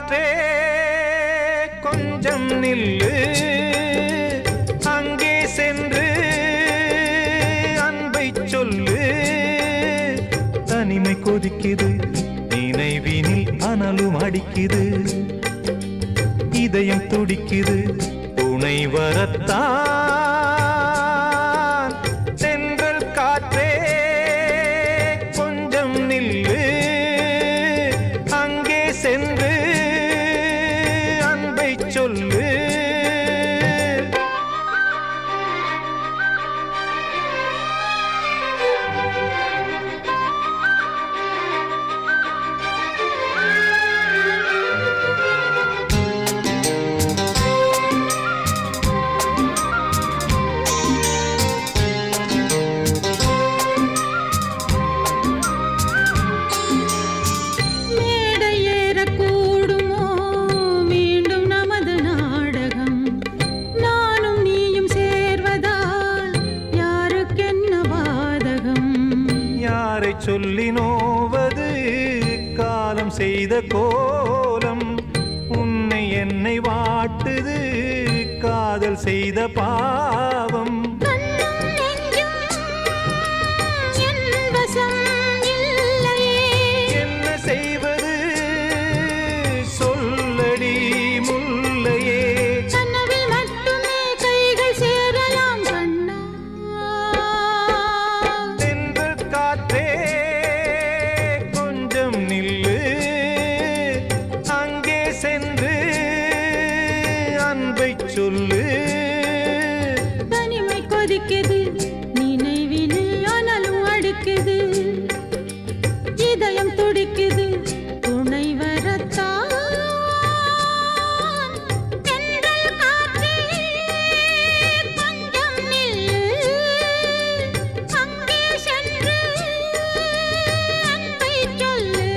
காற்றே கொஞ்சம் நில்லு, அங்கே சென்று அன்பை சொல்லு. தனிமை கொதிக்குது, நினைவினில் அனலும் அடிக்குது, இதயம் துடிக்குது துணை வரத்தான். சென்றல் காற்றே கொஞ்சம் நில்லு, அங்கே சென்று அன்பை சொல்லு. சொல்லி நோவது காலம் செய்த கோலம், உன்னை என்னை வாட்டுது காதல் செய்த பாவம். என்ன செய்வது சொல்லடி முல்லையே, கனவில் மட்டுமே கைகள் சேரலாம் கண்ணா. தென்றல் காற்றே கொஞ்சம் நில்லு, அங்கே சென்று அன்பை சொல்லு. தனிமை கொதிக்குது, நினைவினில் அனலும் அடிக்குது, இதயம் துடிக்குது துணை வரத்தான். தென்றல் காற்றே கொஞ்சம் நில்லு, அங்கே சென்று அன்பை சொல்லு.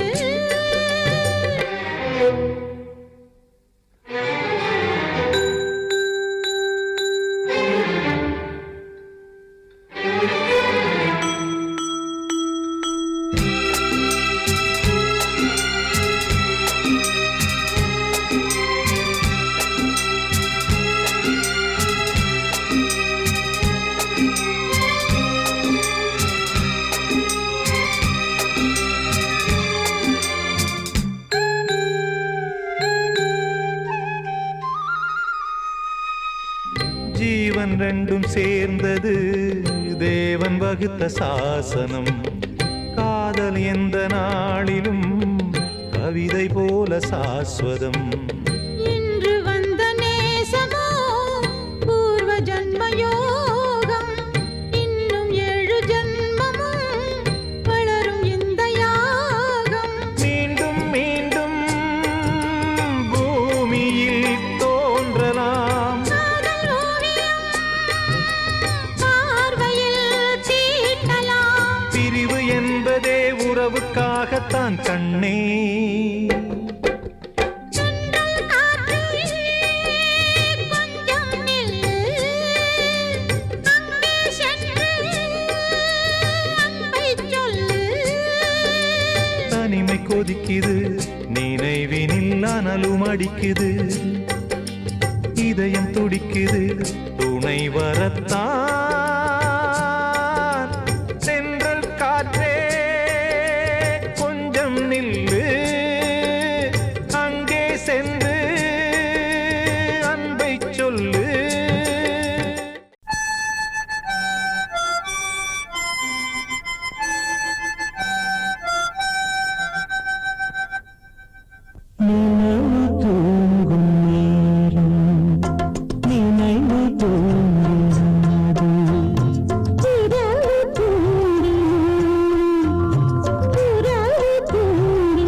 ஜீவன் ரெண்டும் சேர்ந்தது தேவன் வகுத்த சாசனம். காதல் எந்த நாளிலும் கவிதை போல சாஸ்வதம். இன்று வந்த நேசமோ பூர்வ ஜன்ம யோகம், இன்னும் 7 ஜன்மமும் வளரும் இந்த யாகம். மீண்டும் மீண்டும் பூமியில் தோன்றலாம், காதல் ஓவியம் பார்வையில் தீட்டலாம். பிரிவு என்பதே உறவுக்காகத்தான் கண்ணே. தென்றல் காற்றே கொஞ்சம் நில்லு, அங்கே சென்று அன்பை சொல்லு. தனிமை கொதிக்குது, நினைவினில் அனலும் அடிக்குது, இதயம் துடிக்குது துணை வரத்தான். சென்றல் காற்றே கொஞ்சம் நில்லு, அங்கே சென்று அன்பை சொல்லு. நினைவு தூங்கும் நேரம், நினைவு தூங்கினது, இரவு தூங்கி, இரவு தூங்கி,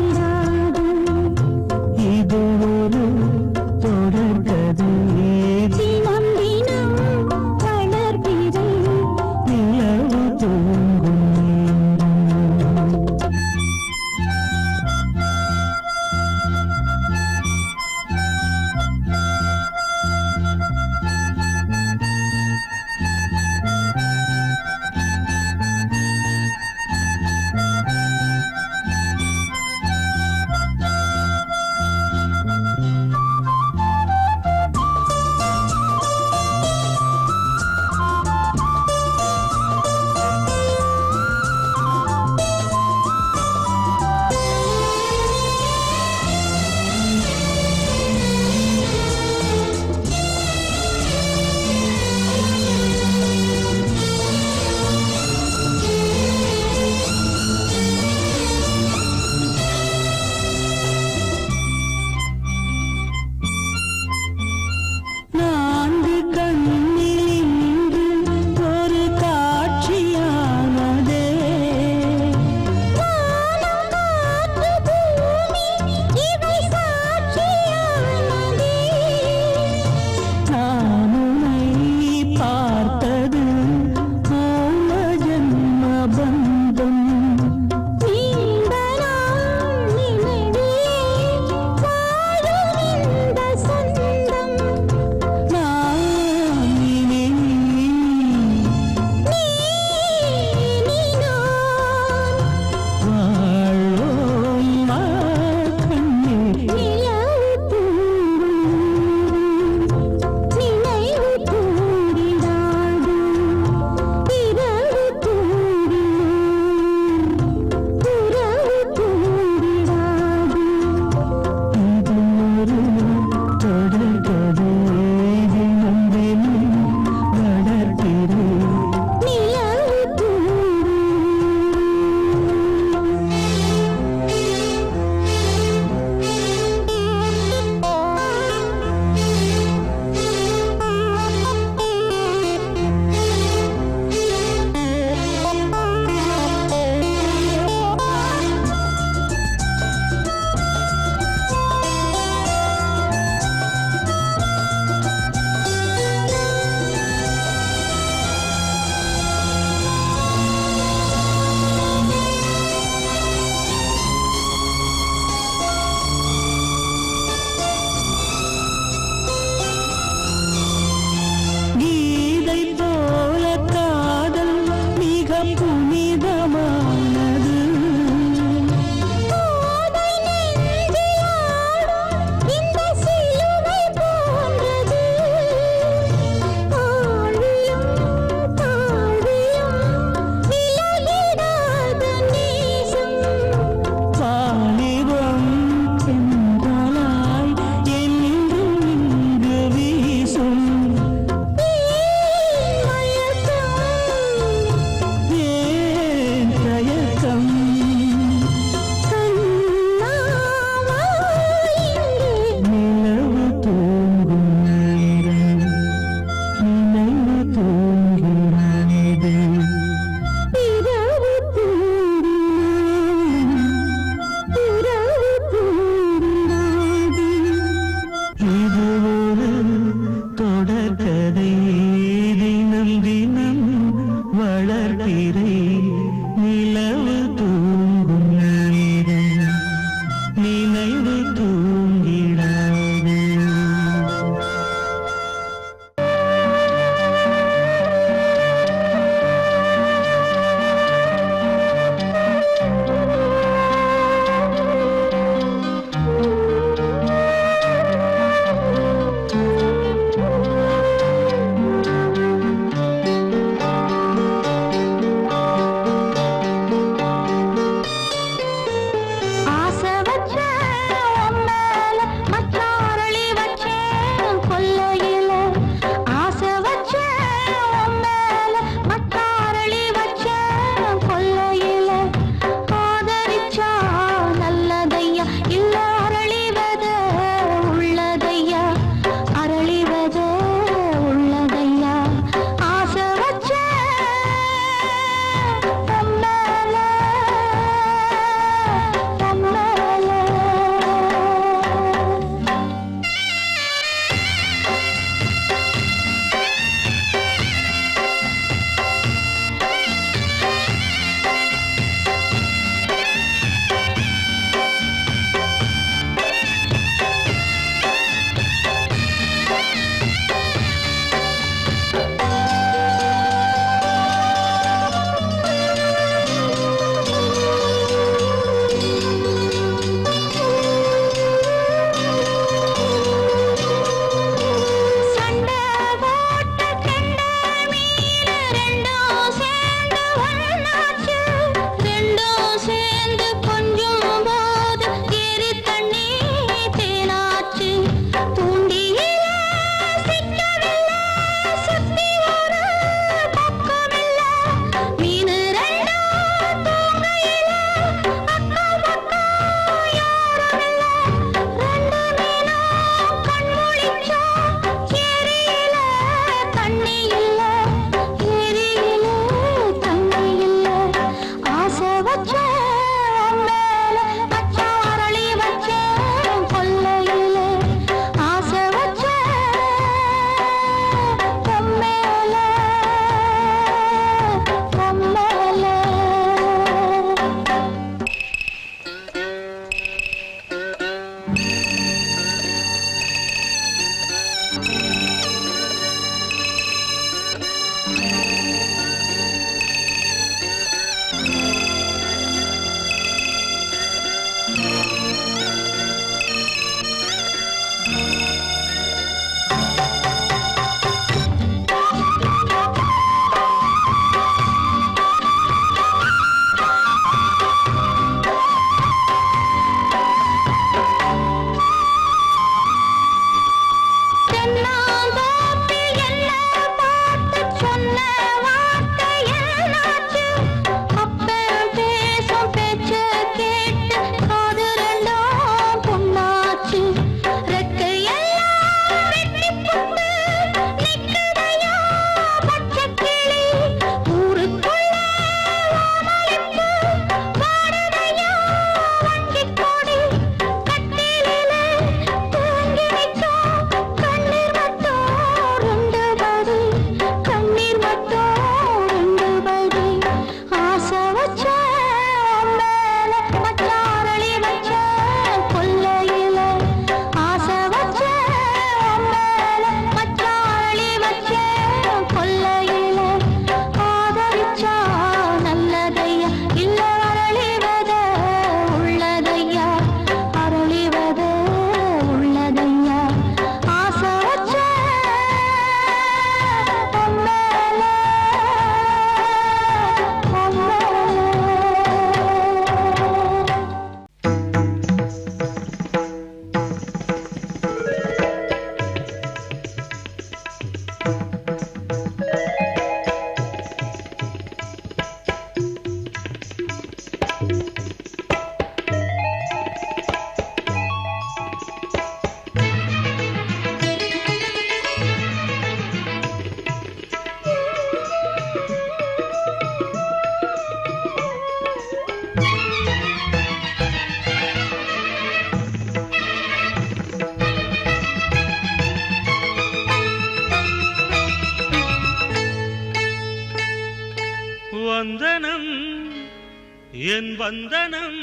என் வந்தனம்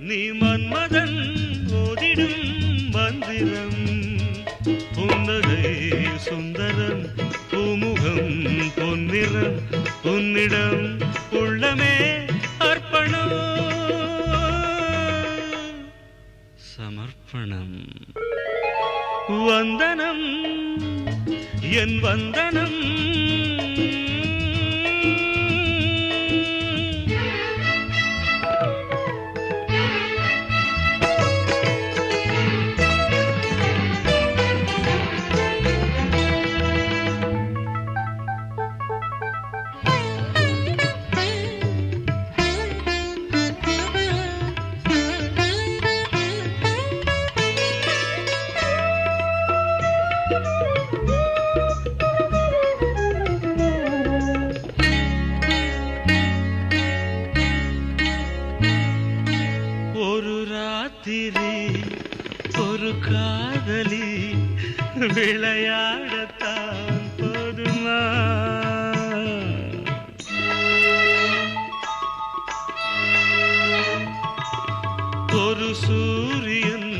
நீ மன்மதன் ஓதிடும் மந்திரம் புன்னகை சுந்தரம் பூமுகம் பொன்னிறம் உன்னிடம் உள்ளமே அர்ப்பணம் சமர்ப்பணம் வந்தனம் என் வந்தனம் ஒரு காதலி விளையாடத்தான் போதுமா ஒரு சூரியன்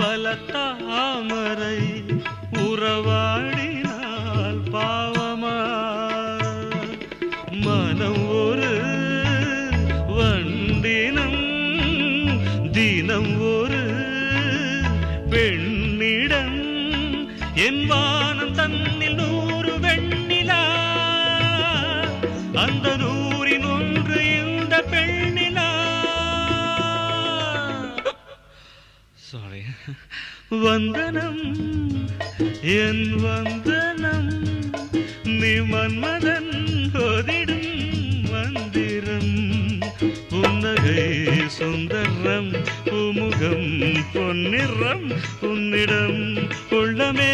பல தாமரை உறவாடினால் பாவமா மனம் ஒரு வண்டினம் தினம் ஒரு பெண்ணிடம் என் வானம் தன்னில் 100 வெண்ணிலா அந்த 100இன் ஒன்று இந்த பெண்ணிலா சாரி வந்தனம் என் வந்தனம் நீ மன்மதன் ஓதிடும் மந்திரம் புன்னகை சுந்தரம் பூமுகம் பொன்னிறம் உன்னிடம் உள்ளமே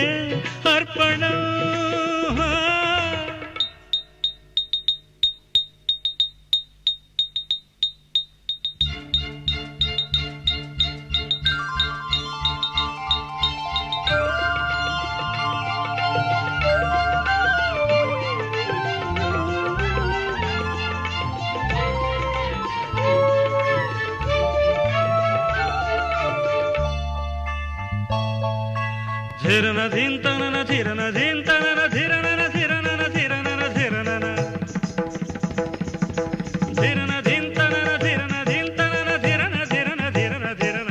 அர்ப்பணம் धिरन धिन तनन धिरन धिन तनन धिरनन धिरनन धिरनन धिरनन धिरन धिन तनन धिरन धिन तनन धिरन धिरन धिरन धिरन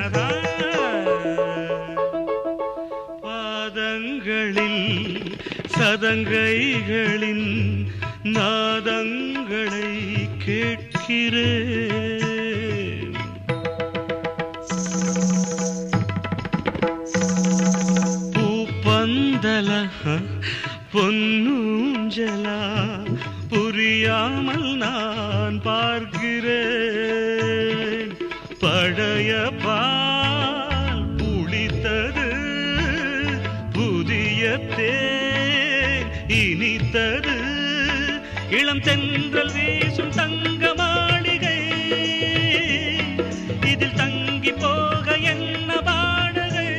பாதங்களில் சதங்கைகளின் நாதங்களை கேட்கிறேன் பொன்னூஞ்சலா புரியாமல் நான் பார்க்கிறேன் பழைய பால் புளித்தது புதிய தேன் இனித்தது இளம் தென்றல் வீசும் தங்க மாளிகை இதில் தங்கி போக என்ன வாடகை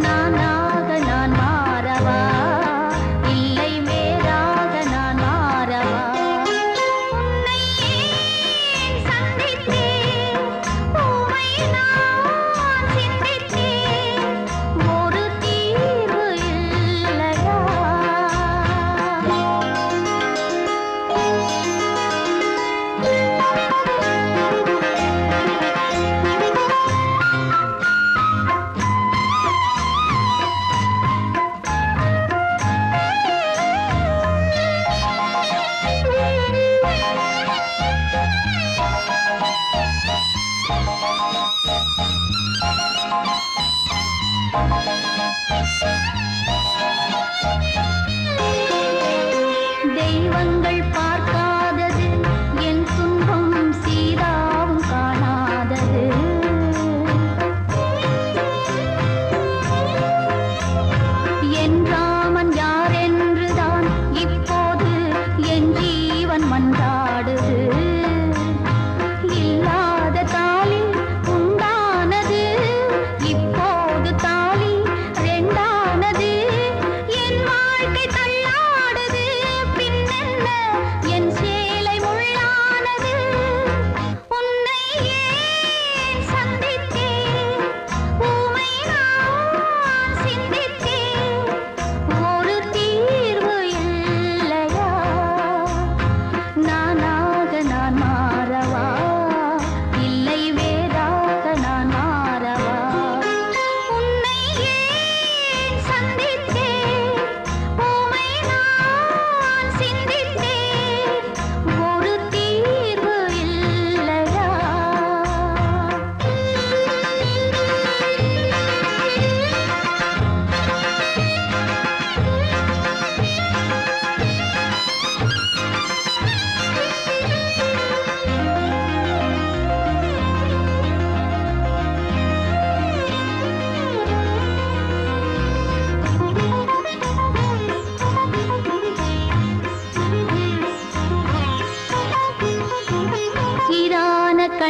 நானாக நான் மாறவா இல்லை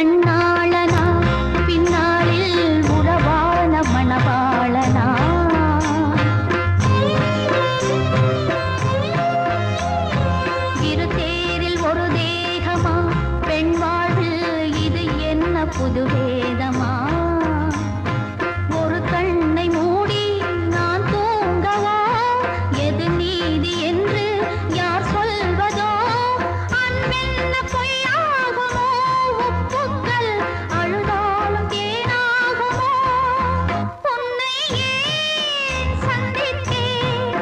கண்ணாளனா பின்னாளில் உறவான மணவாளனா இரு தேரில் ஒரு தேகமா பெண் வாழ்வில் இது என்ன புது வேதமா ஒரு கண்ணை மூடி நான் தூங்கவா எது நீதி என்று யார் சொல்வதோ அன்பென்ன பொய்யாகுமோ உப்புக்கள் அழுதாலும் தேனாகுமோ உன்னை ஏன் சந்தித்தேன்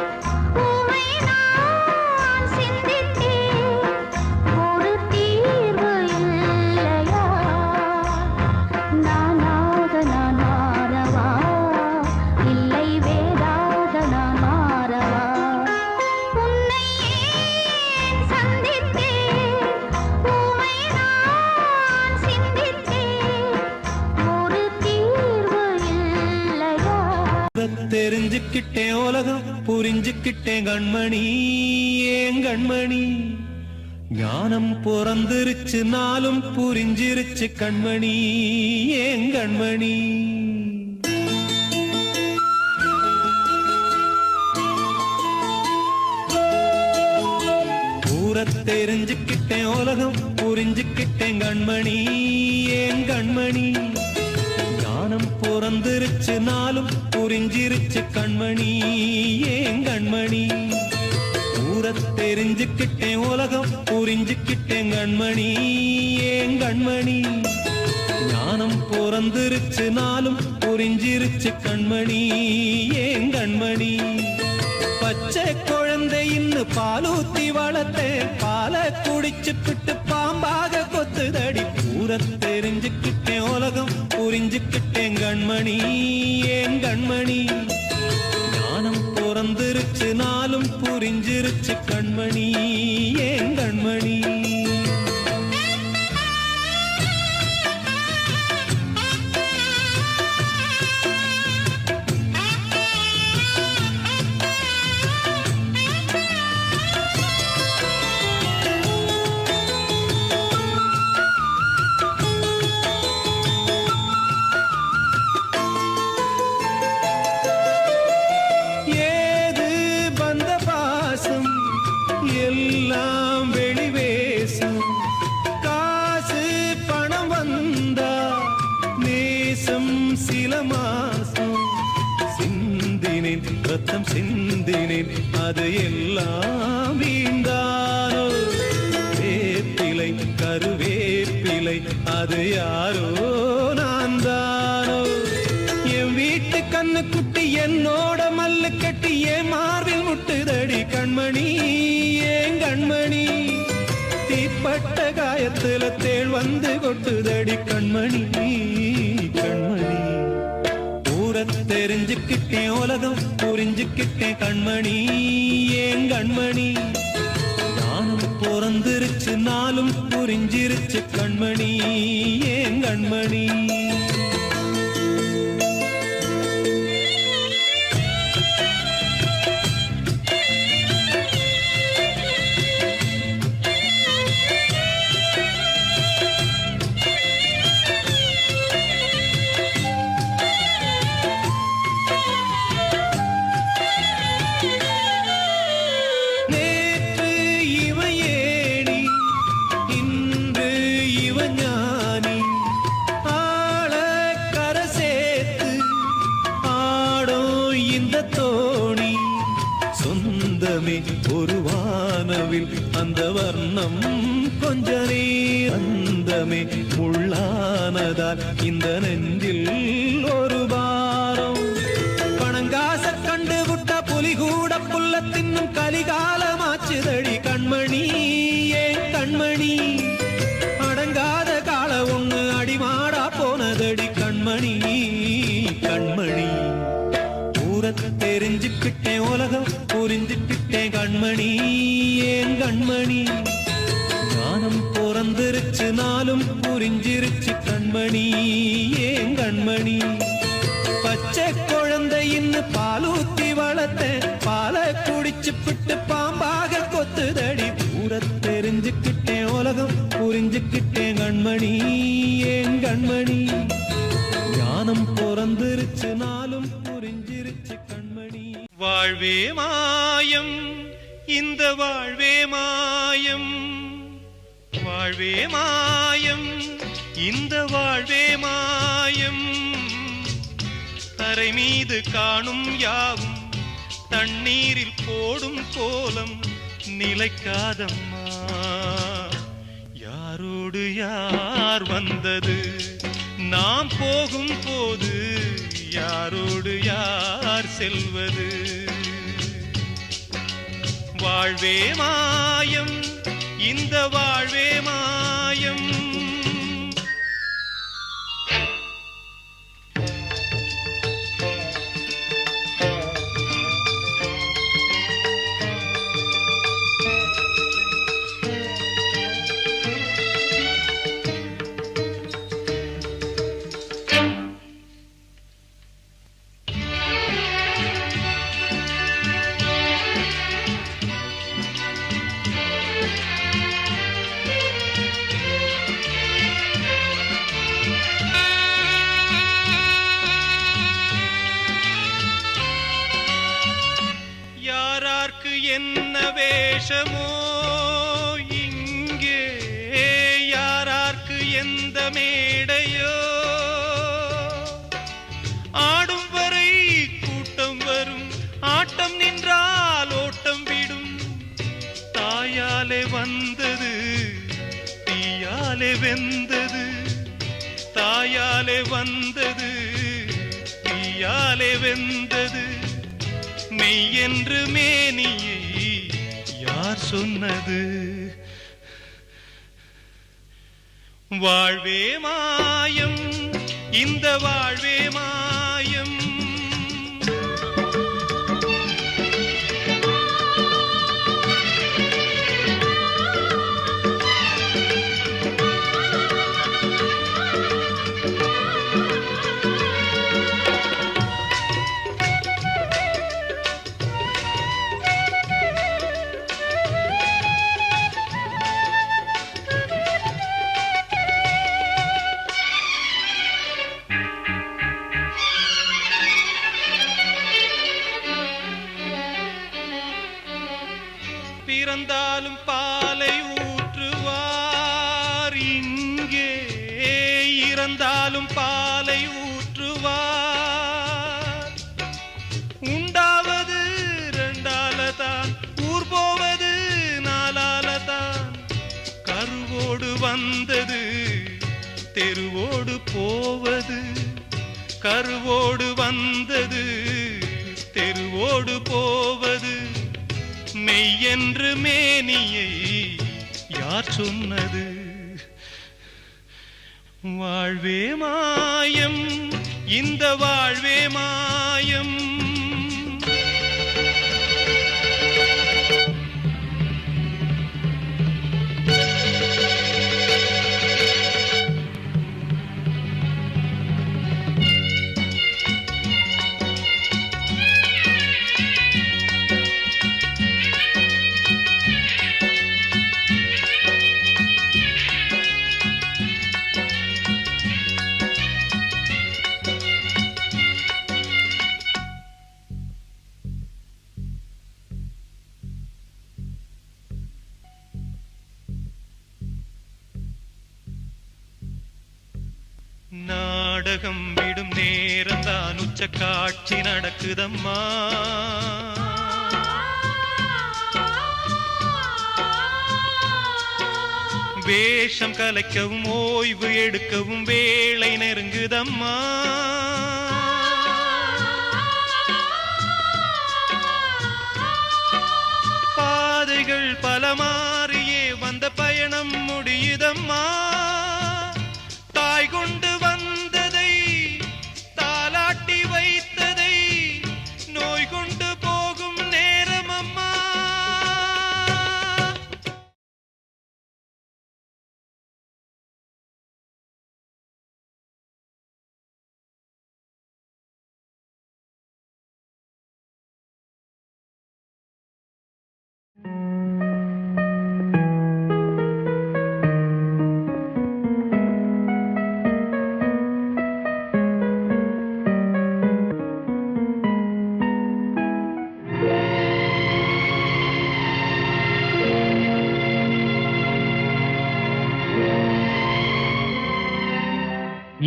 உமை நான் சிந்தித்தேன் ஒரு தீர்வு இல்லையா நானாக நான் மாறவா இல்லை வேறாக நான் மாறவா உன்னை ஏன் சந்தித்தேன் உமை நான் சிந்தித்தேன் ஒரு தீர்வு இல்லையா தெரிஞ்சுக்கிட்டேன் உலகம் புரிஞ்சுக்கிட்டேன் கண்மணி ஏன் கண்மணி ஞானம் பிறந்திருச்சு நாளும் புரிஞ்சிருச்சு கண்மணி ஏன் கண்மணி தெரிஞ்சுக்கிட்டேன் உலகம் புரிஞ்சுக்கிட்டேன் கண்மணி ஏன் கண்மணி ஞானம் பிறந்திருச்சு நாளும் புரிஞ்சிருச்சு கண்மணி ஏன் கண்மணி தெரிஞ்சுக்கிட்டேன் உலகம் புரிஞ்சுக்கிட்டேன் கண்மணி ஏன் கண்மணி ஞானம் பிறந்திருச்சு நாளும் புரிஞ்சிருச்சு கண்மணி ஏன் கண்மணி பச்சை குழந்தை இன்னும் பாலூத்தி வளர்த்தேன் பாலை குடிச்சு பிட்டு பாம்பாக கொத்துதடி தெரிஞ்சுக்கிட்டேன் உலகம் புரிஞ்சுக்கிட்டேன் கண்மணி ஏன் கண்மணி ஞானம் பிறந்திருச்சு நாளும் புரிஞ்சிருச்சு கண்மணி ஏன் கண்மணி எல்லாம் வெளிவேசம் காசு பணம் வந்தா நேசம் சில மாசம் சிந்தினேன் ரத்தம் சிந்தினேன் அது எல்லாம் வீண்டானோ வேப்பிலை கருவேப்பிலை அது யாரோ நான் தானோ என் வீட்டு கண்ணு குட்டி என்னோட மல்லு கட்டி என் மார்பில் முட்டுதடி கண்மணி ஏன் கண்மணி தீப்பட்ட காயத்துல தேள் வந்து கொட்டுதடி கண்மணி கண்மணி தெரிஞ்சுக்கிட்டேன் உலகம் புரிஞ்சுக்கிட்டேன் கண்மணி ஏன் கண்மணி ஞானம் பிறந்திருச்சு நாளும் புரிஞ்சிருச்சு கண்மணி ஏன் கண்மணி ஒரு வானவில் அந்த வர்ணம் கொஞ்ச நேரந்தமே முள்ளானதால் இந்த நெஞ்சில் ஒரு பாரம் பணங்காச கண்டு விட்ட புலி கூட புல்ல தின்னும் கலிகாலமாச்சுதடி கண்மணி ஏன் கண்மணி அடங்காத கால ஒண்ணு அடிமாடா போனதடி கண்மணி கண்மணி தெரிஞ்சுக்கிட்டேன் உலகம் புரிஞ்சுக்கிட்டேன் கண்மணி ஏன் கண்மணி ஞானம் பிறந்திருச்சு நாளும் புரிஞ்சிருச்சு கண்மணி ஏன் கண்மணி பச்சை குழந்தை இன்னும் பாலூத்தி வளர்த்தேன் பாலை குடிச்சு பிட்டு பாம்பாக கொத்துதடி தெரிஞ்சுக்கிட்டேன் உலகம் புரிஞ்சுக்கிட்டேன் கண்மணி கண்மணி ஞானம் பிறந்திருச்சு நாளும் புரிஞ்சிருச்சு கண்மணி. வாழ்வே மாயம் இந்த வாழ்வே மாயம், வாழ்வே மாயம் இந்த வாழ்வே மாயம். தரை மீது காணும் யாவும் தண்ணீரில் போடும் கோலம் நிலைக்காதம்மா. யாரோடு யார் வந்தது நாம் போகும் போது, யாரோடு யார் செல்வது. வாழ்வே மாயம் இந்த வாழ்வே மாயம். என்ன வேஷமோ இங்கே, யாரார்க்கு எந்த மேடையோ. ஆடும் வரை கூட்டம் வரும், ஆட்டம் நின்றால் ஓட்டம் விடும். தாயாலே வந்தது தீயாலே வெந்தது, தாயாலே வந்தது தீயாலே வெந்தது. மெய் என்று மேனியை யார் சொன்னது. வாழ்வே மாயம் இந்த வாழ்வே மாயம். பிறந்தாலும் பாலை ஊற்றுவார் இங்கே, இறந்தாலும் பாலை ஊற்றுவார். உண்டாவது ரெண்டாலதான், ஊர் போவது நாலாலதான். கருவோடு வந்தது தெருவோடு போவது, கருவோடு வந்தது தெருவோடு போவது. மெய் என்று மேனியை யார் சொன்னது. வாழ்வே மாயம் இந்த வாழ்வே மாயம். நாடகம் விடும் நேரம்தான் உச்ச காட்சி நடக்குதம்மா. வேஷம் கலைக்கவும் ஓய்வு எடுக்கவும் வேளை நெருங்குதம்மா. பாதைகள் பல மாறியே வந்த பயணம் முடியுதம்மா. தாய் கொண்டு வந்ததை தாலாட்டி வைத்ததை நோய் கொண்டு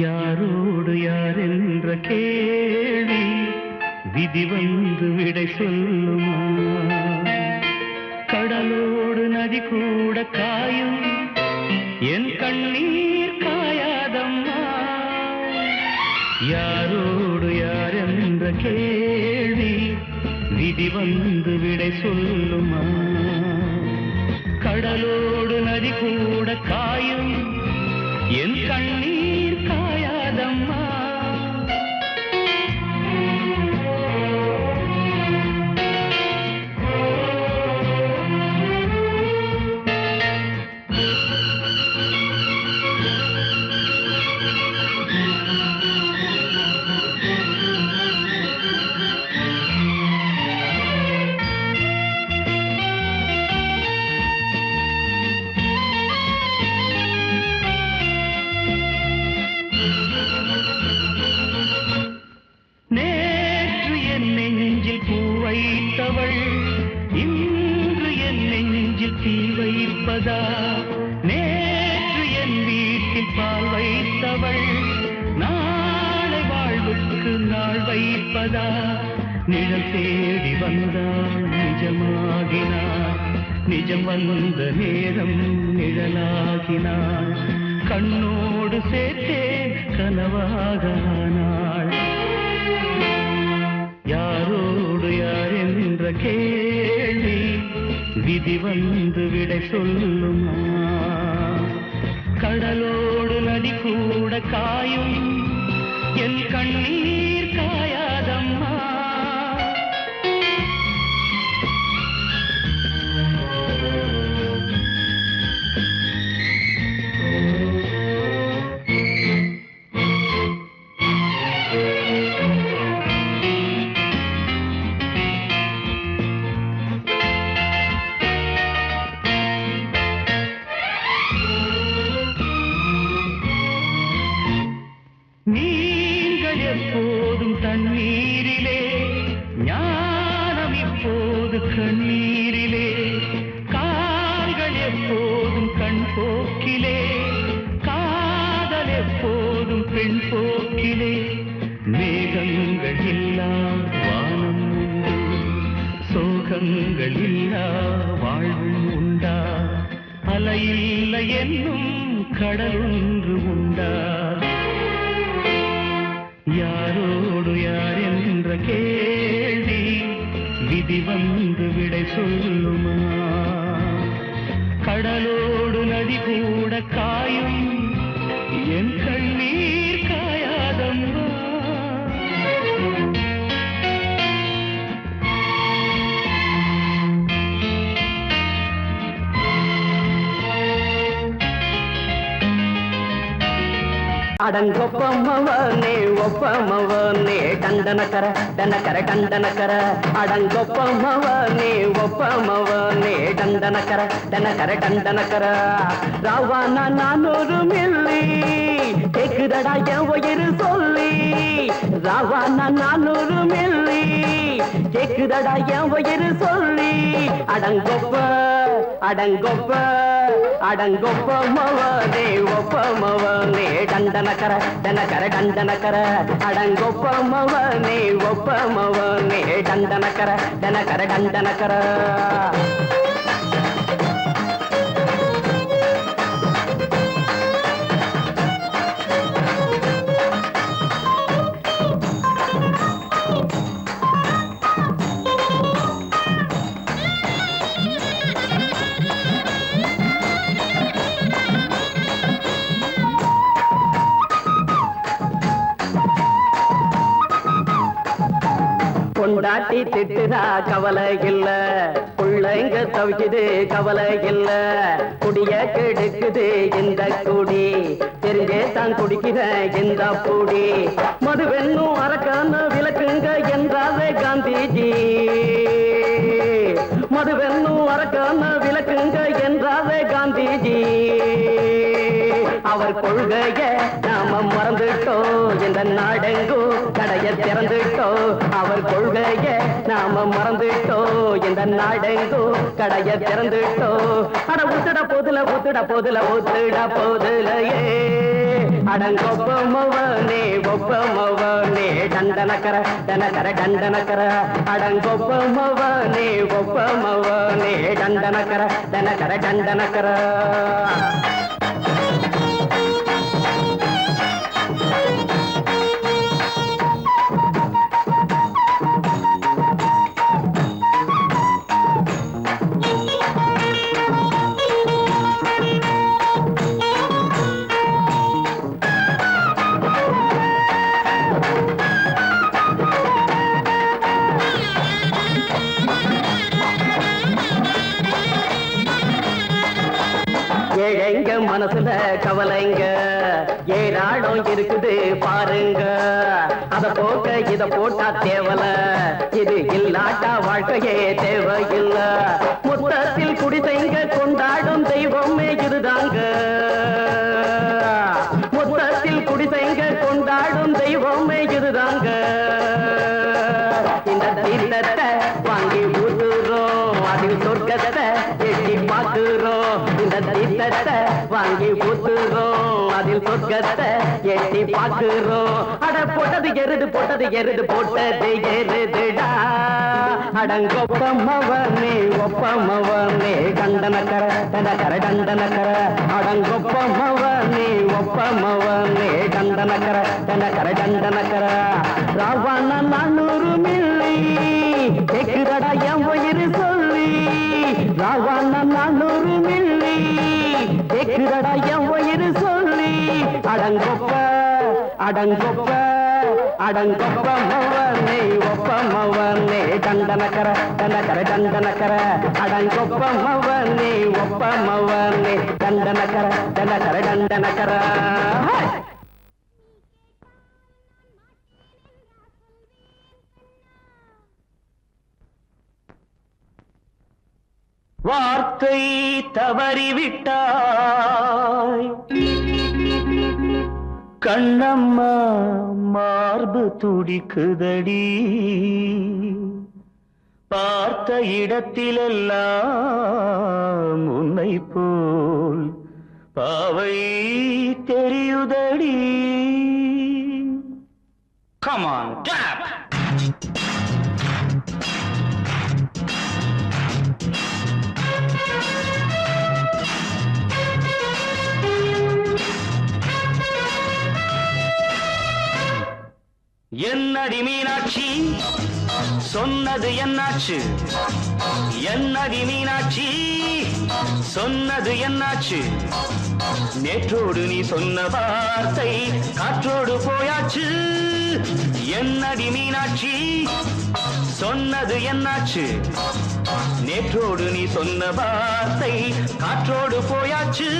யாரோடு யார் என்ற கேள்வி விதி வந்து விடை சொல்லுமா? கடலோடு நதி கூட காயும் என் கண்ணீர் காயாதம்மா. யாரோடு யார் என்ற கேள்வி விதி வந்து விடை சொல்லுமா? கடலோடு நதி கூட காயும் என் கண்ணீர் காயாதம்மா. இன்று என் நெஞ்சில் தீ வைப்பதா? நேற்று என் வீட்டில் பால் வைத்தவள் நாளை வாழ்வுக்கு நாள் வைப்பதா? நிழல் தேடி வந்தாள் நிஜமாகினாள், நிஜம் வந்த நேரம் நிழலாகினாள். கண்ணோடு சேர்த்தேன் கனவாகானாள். யாரோடு யார் என்ற கேள்வி விதி வந்து விடை சொல்லுமா? கடலோடு நதி கூட காயும் என் கண்ணீர் காயாதம்மா. நீங்கள் எப்போதும் தண்ணீரிலே, ஞானம் இப்போது கண்ணீரிலே. கால்கள் எப்போதும் கண் போக்கிலே, காதல் எப்போதும் பெண் போக்கிலே. மேகங்கள் இல்லா வானம் உண்டு, சோகங்கள் இல்லா வாழ்வும் உண்டா? அலையில்லை என்னும் கடல் ஒன்று உண்டா? யாரோடு யார் என்ற கேள்வி விதி வந்து விடை சொல்லுமா? கடலோடு நதி கூட காயும் என் கண்ணீர் காயாதம்மா. அடங்கொப்பமவனே ஒப்பமவனே டண்டனக்கர டனக்கர டண்டனக்கர. அடங்கொப்பமவனே ஒப்பமவனே டண்டனக்கர டனக்கர டண்டனக்கர. ராவானா 400 மில்லி கேக்குதடா என் உயிர் சொல்லி. ராவானா 400 மில்லி கேக்குதடா என் உயிர் சொல்லி. அடங்கொப்ப அடங்கொப்ப அடங்கொப்பமவனே ஒப்பமவனே டண்டனக்கர டனக்கர டண்டனக்கர. அடங்கொப்பமவனே ஒப்பமவனே டண்டனக்கர டனக்கர டண்டனக்கர. பொண்டாட்டி திட்டுதா கவலை இல்ல, பிள்ளைங்க தவிக்குது கவலை இல்ல. குடிய கெடுக்குது இந்த குடி, தெரிஞ்சே தான் குடிக்கிற இந்த பூடி. மதுவென்னும் அரக்கான விளக்குங்க என்றாரே காந்திஜி. மதுவென்னும் அரக்கான விளக்குங்க என்றாரே காந்திஜி. அவர் கொள்கைய நாம மறந்துட்டோம் இந்த நாடெங்கும் கடைய திறந்துட்டோம் அவர் கொள்கைய நாம மறந்துட்டோம் இந்த நாடெங்கும் கடைய திறந்துட்டோம் அட ஊத்துட போதுல ஊத்துட போதுல ஊத்துட போதுலையே அடங்கொப்பமவனே ஒப்பமவனே டண்டனக்கர டனக்கர டண்டனக்கர அடங்கொப்பமவனே ஒப்பமவனே டண்டனக்கர டனக்கர டண்டனக்கர ஏழைங்க மனசுல கவலைங்க ஏராளம் இருக்குது பாருங்க அத போக்க இத போட்டா தேவல இது இல்லாட்டா வாழ்க்கையே தேவையில்ல மொத்தத்தில் குடிசைங்க கொண்டாடும் தெய்வமே இதுதாங்க மொத்தத்தில் குடிசைங்க கொண்டாடும் தெய்வமே இதுதாங்க இந்த தீர்த்தத்தை வாங்கி ஊத்துறோம் அதில் சொர்க்கத்தை எட்டி பார்க்கிறோம் இந்த தீர்த்தத்தை வாங்கி ஊத்துறோம் அதில் சொர்க்கத்தை எட்டி பார்க்கிறோம் அட போட்டது எருது போட்டது எருதுடா அடங்கொப்பமவனே ஒப்பமவனே கண்டனக்கர டனக்கர டண்டனக்கர அடங்கொப்பமவனே ஒப்பமவனே கண்டனக்கர டனக்கர டண்டனக்கர ராவண 400 மில்லி கேக்குதடா என் உயிர் சொல்லி ராவண 400 மில்லி கேக்குதடா என் உயிர் சொல்லி அடங்கொப்ப அடங்கொப்ப அடங்கொப்பமவனே ஒப்பமவனே டண்டனக்கர டனக்கர டண்டனக்கர அடங்கொப்பமவனே ஒப்பமவனே டண்டனக்கர டனக்கர டண்டனக்கர வார்த்தை தவறிவிட்டாய் கண்ணம்மா மார்பு துடிக்குதடி பார்த்த இடத்திலெல்லாம் உன்னை போல் பாவை தெரியுதடி Come on, clap! என்னடி மீனாட்சி சொன்னது என்னாச்சு என்னடி மீனாட்சி சொன்னது என்னாச்சு நேற்றோடு நீ சொன்ன வார்த்தை காற்றோடு போயாச்சு என்னடி மீனாட்சி சொன்னது என்னாச்சு நேற்றோடு நீ சொன்ன வார்த்தை காற்றோடு போயாச்சு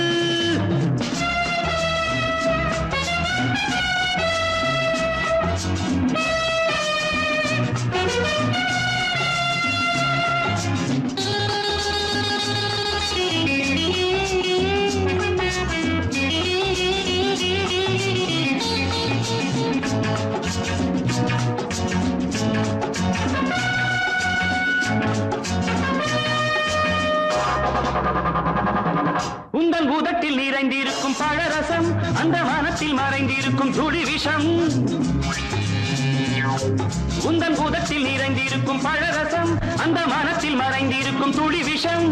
உந்தன் பூதத்தில் நிறைந்திருக்கும் பழரசம் அந்த வானத்தில் மறைந்திருக்கும் துளி விஷம் உந்தன் பூதத்தில் நிறைந்திருக்கும் பழரசம் அந்த வானத்தில் மறைந்திருக்கும் துளி விஷம்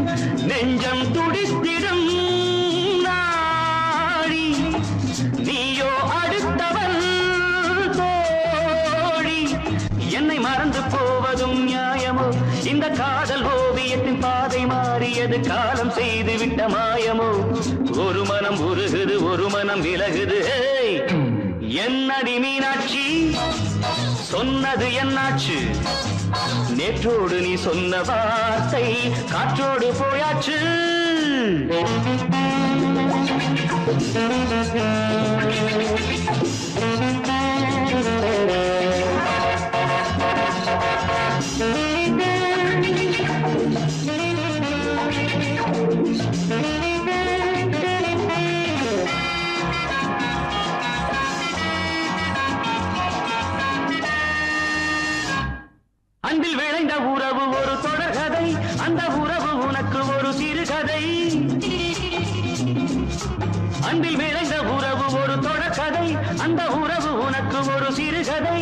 நெஞ்சம் துடித்திடும் நாடி நீயோ அடுத்தவன் தோழி என்னை மறந்து போவதும் நியாயமோ இந்த காதல் ஓவியத்தின் பாதை மாறியது காலம் செய்து விட்ட மாயமோ ஒரு மனம் உருகுது ஒரு மனம் விலகுது என்னடி மீனாட்சி சொன்னது என்னாச்சு நேற்றோடு நீ சொன்ன வார்த்தை காற்றோடு போயாச்சு விடுகதை அன்பில் விளைந்த உறவு ஒரு தொடர்கதை அந்த உறவு உனக்கு ஒரு சிறுகதை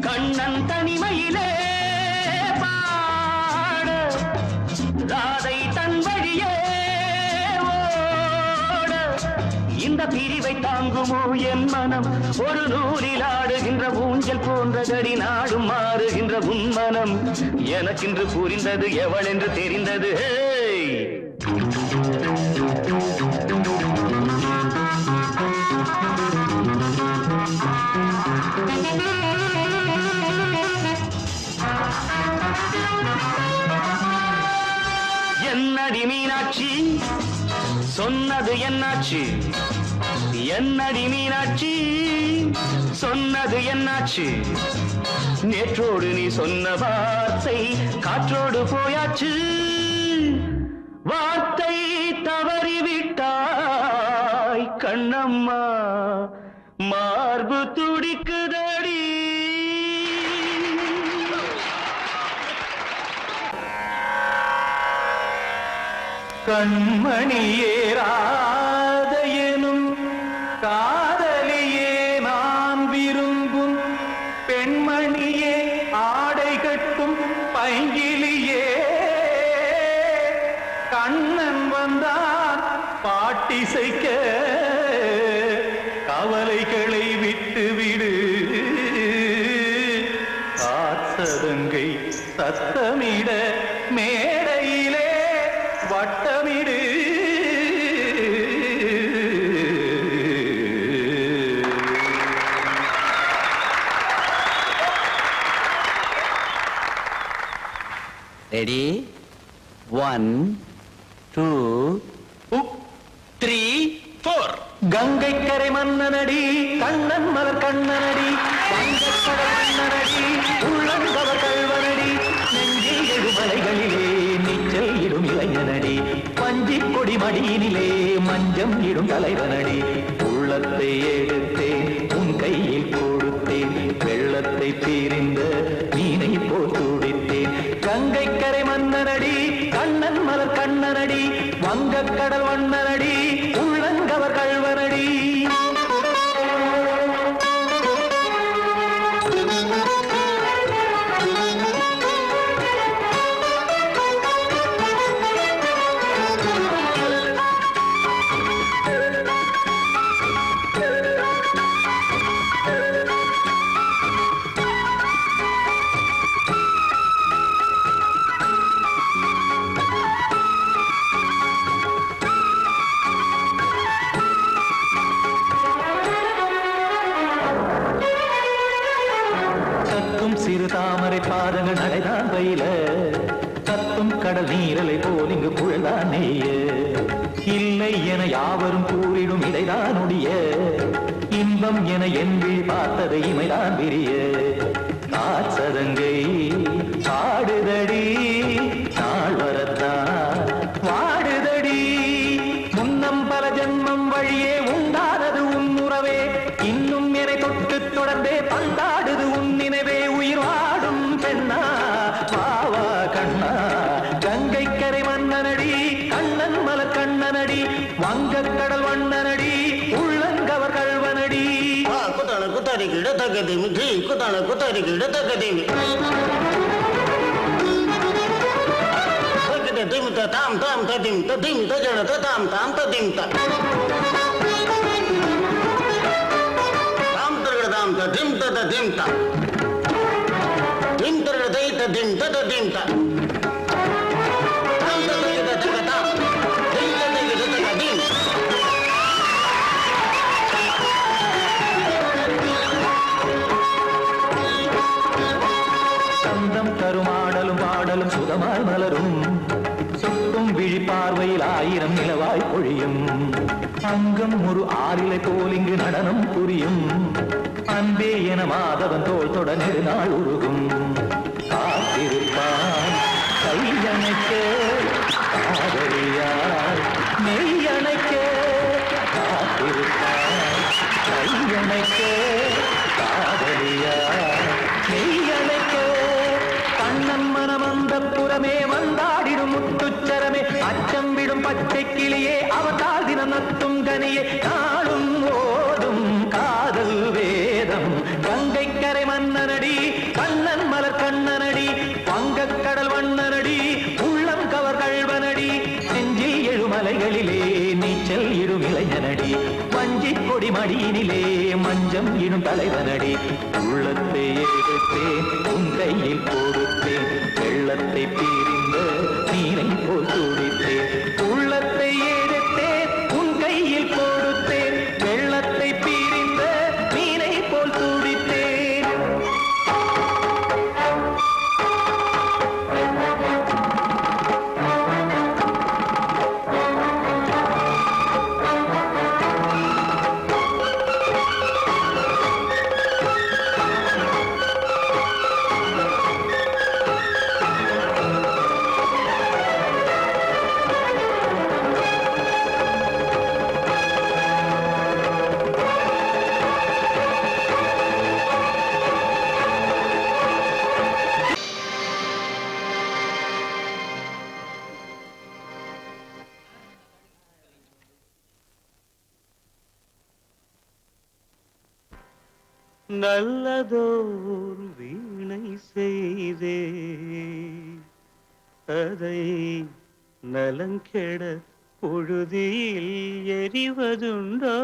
கண்ணன் தனிமையிலே பாட ராதை தன் வழியே ஓட இந்த பிரிவை தாங்குமோ என் மனம் ஒரு நூலில் ஆடுகின்ற ஊஞ்சல் போன்றதடி நாடும் மாறுகின்ற உன்மனம் எனக்கென்று புரிந்தது எவள் என்று தெரிந்தது என்னடி மீனாட்சி சொன்னது என்னாச்சு என்னடி மீனாட்சி சொன்னது என்னாச்சு நேற்றோடு நீ சொன்ன வார்த்தை காற்றோடு போயாச்சு வார்த்தை தவறிவிட்டாய் கண்ணம்மா மார்பு துடிக்குதடி கண்மணியேராத எனும் காதலியே நான் விரும்பும் பெண்மணியே ஆடை கட்டும் பைங்கிலியே கண்ணன் வந்தான் பாட்டிசைக்க கவலைகளை விட்டுவிடு காசதங்கை சத்தமிட மேடையிலே வட்டமிடு ரெடி 1 2 3 4 கங்கை கரை மன்னனடி கண்ணன் மலர் கண்ணனடி வங்கக்கடல் மன்னனடி உள்ளங்கவர் கல்வனடி நெஞ்சில் எழுமலைகளிலே நீச்சல் இடும் இளைஞனடி பஞ்சி கொடி மடியினிலே மஞ்சம் இடும் தலைவனடி உள்ளத்தை எடுத்தேன் உன் கையில் கொடுத்தேன் வெள்ளத்தை தீரிந்த மீனை போல் துடித்தேன் கங்கை கரை மன்னனடி கண்ணன் மலர் கண்ணனடி வங்கக்கடல் வண்ணனடி உள்ளங்கவர் கல்வனடி சிறு தாமரை பாதங்கள் நடைதான் பயில கத்தும் கடல் நீரலை போல் இங்கு புழல்தான் நெய்ய இல்லை என யாவரும் கூறிடும் இதைதான் உடைய இன்பம் என என் விழி பார்த்ததை இமைதான் விரிய காசதங்கை பாடுதடி நாள் வரத்தான் வாடுதடி முன்னம் பல ஜென்மம் வழியே உண்டானது உன் உறவே இன்னும் என்னை தொட்டு தொடர்ந்தே பந்தாடுது உன் நினைவே உயிர் வாடும் பெண்ணா வாவா கண்ணா கங்கை கரை மன்னனடி கண்ணன் மலர் கண்ணனடி வங்கக்கடல் வண்ணனடி உள்ளங்கவர் கல்வனடி குத்தான குத்தாரி கிட தகதிமி தி குத்தான குத்தாரி கிட தகதிமி தகதி திம் த தாம் தாம் ததிம் ததிம் தஜட த தாம் தாம் ததிம் த தாம் தரட தாம் த திம் த திம் த திம் தரட தை த திம் த திம் த தாம் த த த தாம் திம் த த த திம் சந்தம் தருமாடலும் பாடலும் சுகமாய் மலரும் சுட்டும் விழி பார்வையில் ஆயிரம் நிலவாய் பொழியும் அங்கம் ஒரு ஆறிலை போல் இங்கு நடனம் புரியும் அன்பே என மாதவன் தோள் தொட நெடுநாள் உருகும் காத்திருப்பான் கையணைக்க காதலியார் மெய்யணைக்க காத்திருப்பான் கையணைக்க காதலியார் மெய்யணைக்க கண்ணன் மனம் அந்த புறமே வந்தாடிடும் முத்துச்சரமே அச்ச அச்சம் விடும் பச்சை கிளியே அவதால் தினம் நத்தும் கனியே நாளும் ஓடும் காதல் வேதம் கங்கை கரை மன்னனடி கண்ணன் மலர் கண்ணனடி வங்கக் கடல் வண்ணனடி உள்ளம் கவர் கழ்வனடி நெஞ்சில் எழுமலைகளிலே நீச்சல் இடும் இளைஞனடி வஞ்சி கொடி மடியினிலே மஞ்சம் இடும் தலைவனடி உள்ளத்தை எடுத்தேன் உன் கையில் கொடுத்தேன் வெள்ளத்தை பிரிந்த நீரை போல் துடித்தேன் உள்ளத்தை எடுத்தேன் உன் கையில் கொடுத்தேன் வெள்ளத்தை பிரிந்த நீரை போல் துடித்தேன் நல்லதோர் வீணை செய்தே அதை நலங்கெட பொழுதில் எறிவதுண்டோ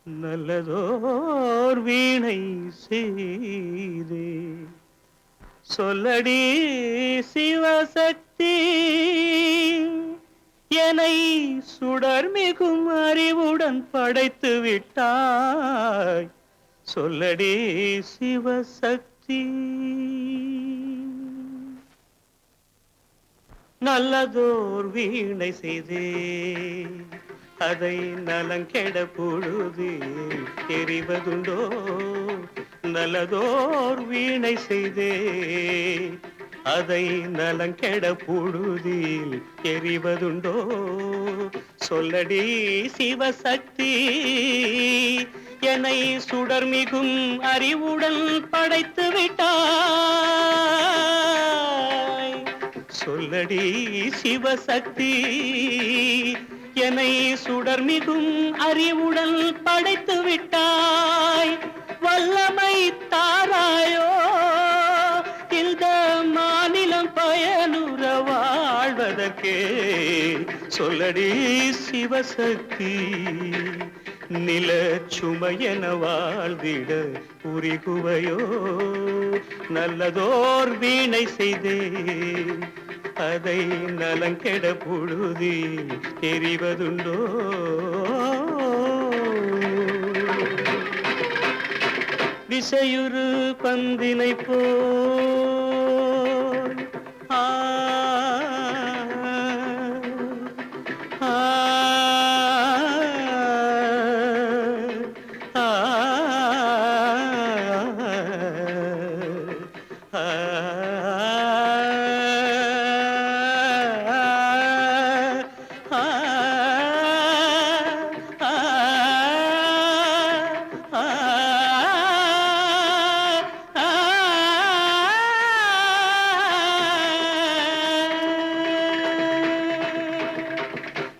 நல்லதோர் வீணை செய்தே சொல்லடி சிவசக்தி என்னை சுடர்மிகும் அறிவுடன் படைத்து விட்டாய் சொல்லடி சிவசக்தி நல்லதோர் வீணை செய்தே அதை நலங்கெட பொழுது எறிவதுண்டோ நல்லதோர் வீணை செய்தே அதை நலங்கெட பொழுதில் எறிவதுண்டோ சொல்லடி சிவசக்தி என்னை சுடர்மிகும் அறிவுடன் படைத்து விட்டாய் சொல்லடி சிவசக்தி என்னை சுடர்மிகும் அறிவுடன் படைத்து விட்டாய் வல்லமை தாராயோ இந்த மாநிலம் பயனுற வாழ்வதற்கே சொல்லடி சிவசக்தி நில சுமையென வாழ்ந்திட புரிகுவையோ நல்லதோர் வீணை செய்தே அதை நலங்கெட பொழுதி எறிவதுண்டோ விசையுறு பந்தினை போல் ஆ ஆ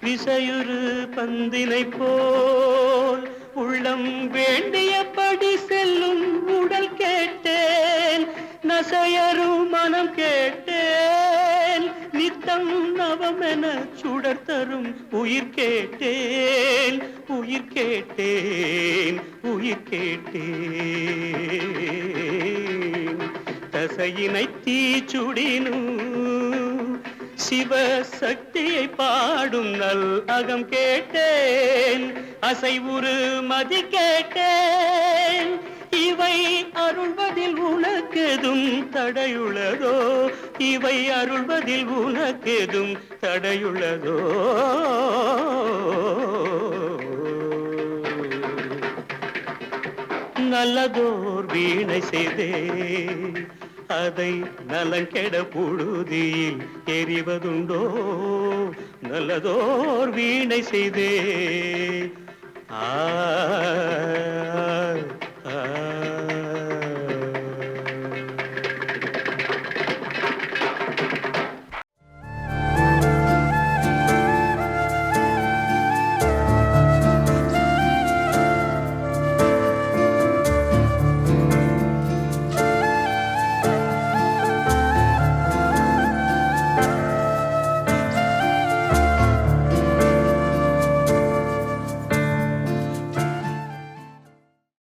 விசையுறு பந்தினை போல் உள்ளம் வேண்டியபடி செல்லும் உடல் கேட்டேன் நசையரும் மனம் கேட்டேன் நித்தம் நவமென சுடர் தரும் உயிர் கேட்டேன் உயிர் கேட்டேன் உயிர் கேட்டேன் தசையினை தீச்சுடினும் சிவசக்தியை பாடும் நல் அகம் கேட்டேன் அசைவுறு மதி கேட்டேன் இவை அருள்வதில் உனக்கெதும் தடையுள்ளதோ இவை அருள்வதில் உனக்கெதும் தடையுள்ளதோ நல்லதோர் வீணை செய்தே அதை நலங்கெட பொழுதில் எறிவதுண்டோ நல்லதோர் வீணை செய்தே ஆ